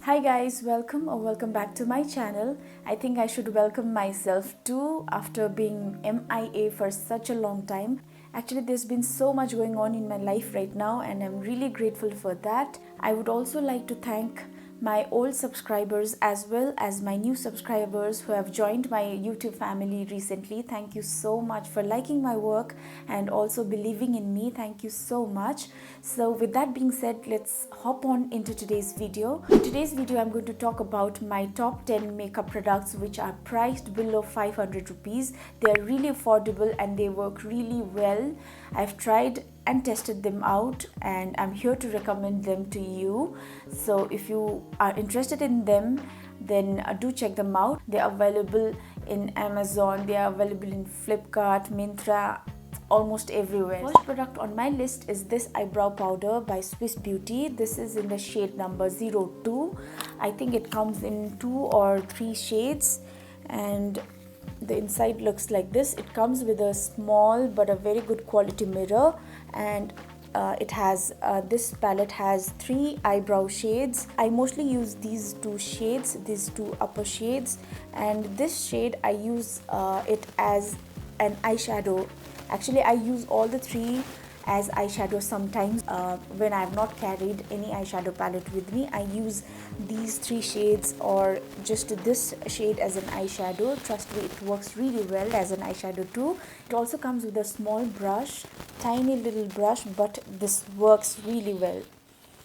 Hi guys, welcome back to my channel. I think I should welcome myself too after being MIA for such a long time. Actually, there's been so much going on in my life right now and I'm really grateful for that. I would also like to thank my old subscribers as well as my new subscribers who have joined my YouTube family recently. Thank you so much for liking my work and also believing in me. Thank you so much. So with that being said, let's hop on into today's video. In today's video, I'm going to talk about my top 10 makeup products which are priced below 500 rupees. They're really affordable and they work really well. I've tried and tested them out and I'm here to recommend them to you. So if you are interested in them, then do check them out. They are available in Amazon, they are available in Flipkart, Myntra, almost everywhere. First product on my list is this eyebrow powder by Swiss Beauty. This is in the shade number 02. I think it comes in 2 or 3 shades and the inside looks like this. It comes with a small but a very good quality mirror and this palette has 3 eyebrow shades. I mostly use these 2 shades, these 2 upper shades, and this shade I use it as an eyeshadow. Actually, I use all the 3 as eyeshadow sometimes. When I have not carried any eyeshadow palette with me, I use these 3 shades or just this shade as an eyeshadow. Trust me, it works really well as an eyeshadow too. It also comes with a small brush, tiny little brush, but this works really well.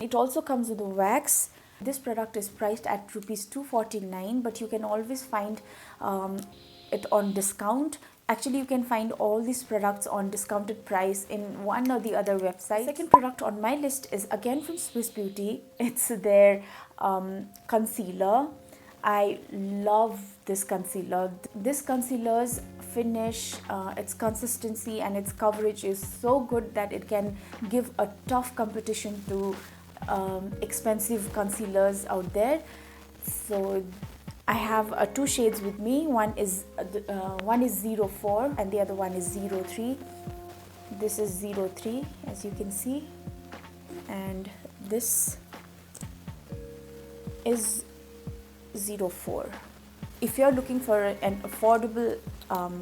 It also comes with a wax. This product is priced at rupees 249, but you can always find it on discount. Actually, you can find all these products on discounted price in one or the other website. Second product on my list is again from Swiss Beauty. It's their concealer. I love this concealer. This concealer's finish, its consistency and its coverage is so good that it can give a tough competition to expensive concealers out there. So I have 2 shades with me. One is 04 and the other one is 03. This is 03 as you can see, and this is 04. If you're looking for an affordable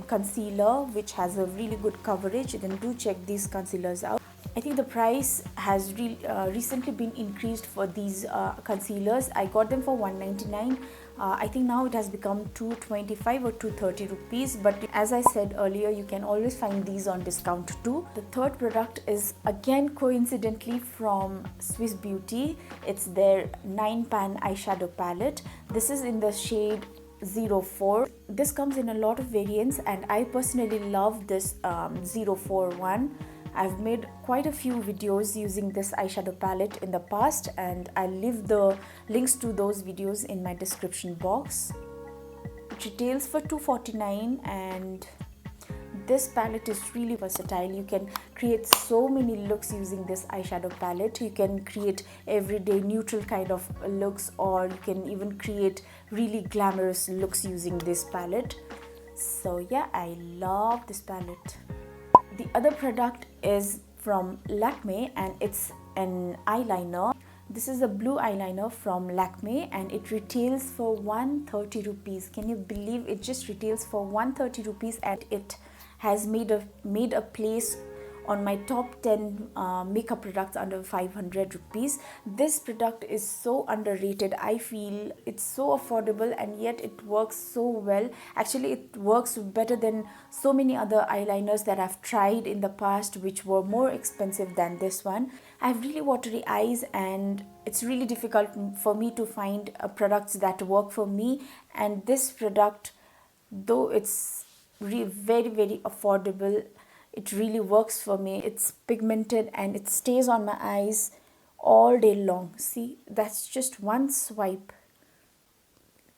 concealer which has a really good coverage, then do check these concealers out. I think the price has recently been increased for these concealers. I got them for 199. I think now it has become 225 or 230 rupees, but as I said earlier, you can always find these on discount too. The third product is again coincidentally from Swiss Beauty. It's their 9-pan eyeshadow palette. This is in the shade 04. This comes in a lot of variants and I personally love this 04 one. I've made quite a few videos using this eyeshadow palette in the past and I'll leave the links to those videos in my description box. It retails for 249 and this palette is really versatile. You can create so many looks using this eyeshadow palette. You can create everyday neutral kind of looks, or you can even create really glamorous looks using this palette. So yeah, I love this palette. The other product is from Lakme and it's an eyeliner. This is a blue eyeliner from Lakme and it retails for 130 rupees. Can you believe it just retails for 130 rupees and it has made a place on my top 10 makeup products under 500 rupees. This product is so underrated. I feel it's so affordable and yet it works so well. Actually, it works better than so many other eyeliners that I've tried in the past which were more expensive than this one. I have really watery eyes and it's really difficult for me to find products that work for me, and this product, though it's very affordable, it really works for me. It's pigmented and it stays on my eyes all day long. See, that's just one swipe.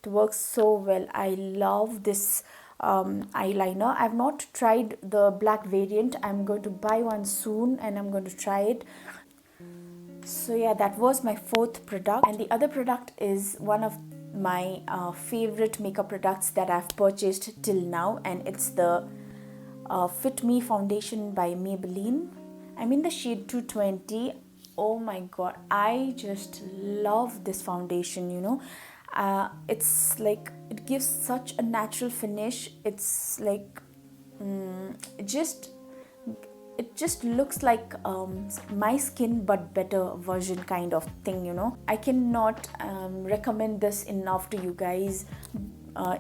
It works so well. I love this eyeliner. I've not tried the black variant. I'm going to buy one soon and I'm going to try it. So yeah, that was my fourth product, and the other product is one of my favorite makeup products that I've purchased till now, and it's the Fit Me foundation by Maybelline. I'm in the shade 220. Oh my god, I just love this foundation, you know. It's like it gives such a natural finish. It's like it just looks like my skin but better version kind of thing, you know. I cannot recommend this enough to you guys.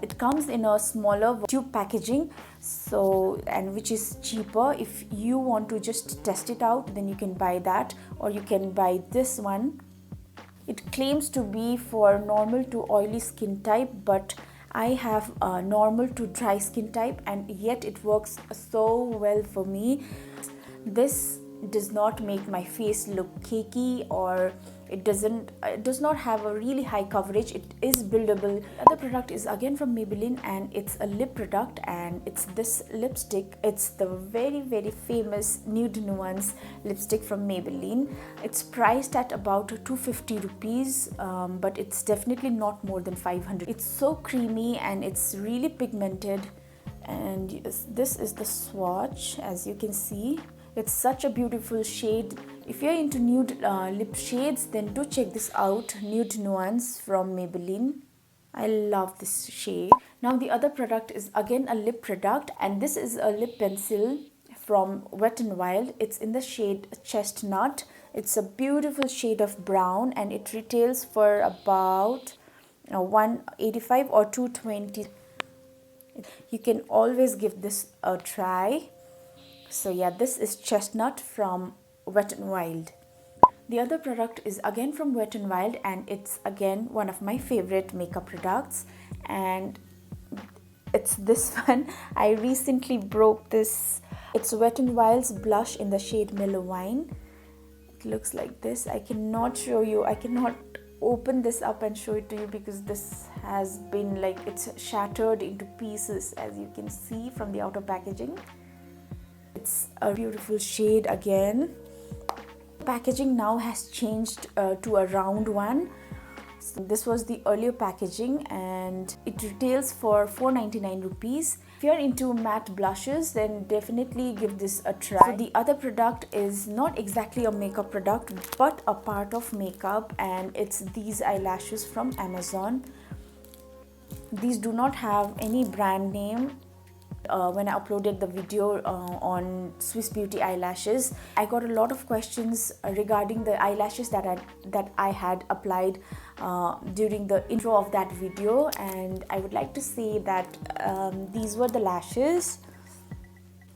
It comes in a smaller tube packaging, so, and which is cheaper. If you want to just test it out, then you can buy that, or you can buy this one. It claims to be for normal to oily skin type, but I have a normal to dry skin type, and yet it works so well for me. This does not make my face look cakey, or it does not have a really high coverage. It is buildable. The other product is again from Maybelline, and it's a lip product, and it's this lipstick. It's the very famous Nude Nuance lipstick from Maybelline. It's priced at about 250 rupees, but it's definitely not more than 500. It's so creamy and it's really pigmented, and this is the swatch. As you can see, it's such a beautiful shade. If you're into nude lip shades, then do check this out, Nude Nuance from Maybelline. I love this shade. Now the other product is again a lip product, and this is a lip pencil from Wet n Wild. It's in the shade Chestnut. It's a beautiful shade of brown, and it retails for about 185 or 220. You can always give this a try. So yeah, this is Chestnut from Wet n Wild. The other product is again from Wet n Wild, and it's again one of my favorite makeup products, and it's this one. I recently broke this. It's Wet n Wild's blush in the shade Mellow Wine. It looks like this. I cannot show you. I cannot open this up and show it to you because this has been like, it's shattered into pieces, as you can see from the outer packaging. It's a beautiful shade again. Packaging now has changed to a round one. So this was the earlier packaging, and it retails for 499 rupees. If you're into matte blushes, then definitely give this a try. So the other product is not exactly a makeup product, but a part of makeup, and it's these eyelashes from Amazon. These do not have any brand name. When I uploaded the video on Swiss Beauty eyelashes, I got a lot of questions regarding the eyelashes that I had applied during the intro of that video, and I would like to say that these were the lashes.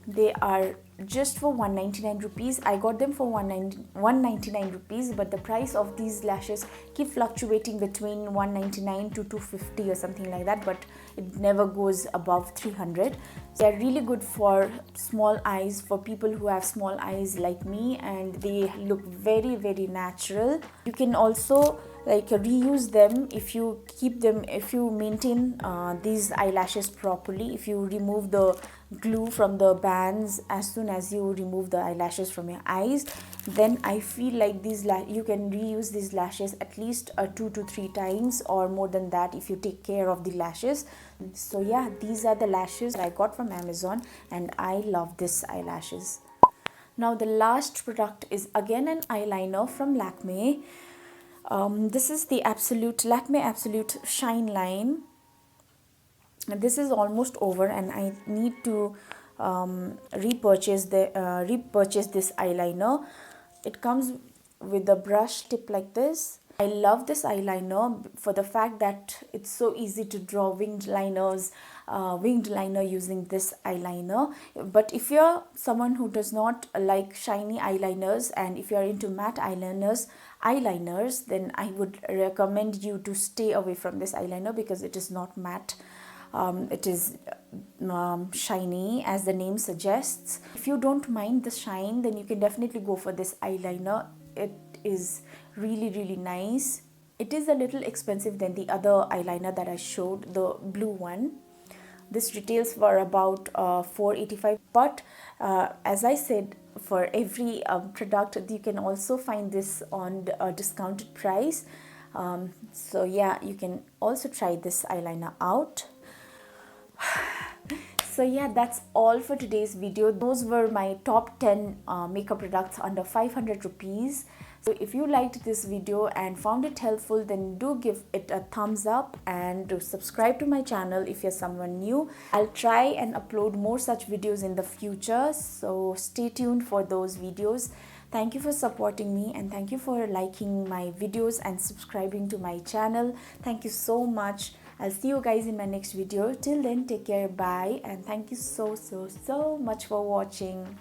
They are just for 199 rupees. I got them for 199 rupees, but the price of these lashes keep fluctuating between 199 to 250 or something like that, but it never goes above 300. They're really good for small eyes, for people who have small eyes like me, and they look very natural. You can also like reuse them if you keep them, if you maintain these eyelashes properly. If you remove the glue from the bands as soon as you remove the eyelashes from your eyes, then I feel like you can reuse these lashes at least 2 to 3 times or more than that if you take care of the lashes. So yeah, these are the lashes I got from Amazon, and I love this eyelashes. Now the last product is again an eyeliner from Lakme. This is the Lakme Absolute Shine Line. This is almost over, and I need to repurchase this eyeliner. It comes with a brush tip like this. I love this eyeliner for the fact that it's so easy to draw winged liner using this eyeliner. But if you're someone who does not like shiny eyeliners, and if you're into matte eyeliners, then I would recommend you to stay away from this eyeliner because it is not matte. It is shiny, as the name suggests. If you don't mind the shine, then you can definitely go for this eyeliner. It is really nice. It is a little expensive than the other eyeliner that I showed, the blue one. This retails for about 485, but as I said, for every product you can also find this on a discounted price. So yeah, you can also try this eyeliner out. So yeah, that's all for today's video. Those were my top 10 makeup products under 500 rupees. So if you liked this video and found it helpful, then do give it a thumbs up and do subscribe to my channel if you're someone new. I'll try and upload more such videos in the future, so stay tuned for those videos. Thank you for supporting me, and thank you for liking my videos and subscribing to my channel. Thank you so much. I'll see you guys in my next video. Till then, take care, bye, and thank you so much for watching.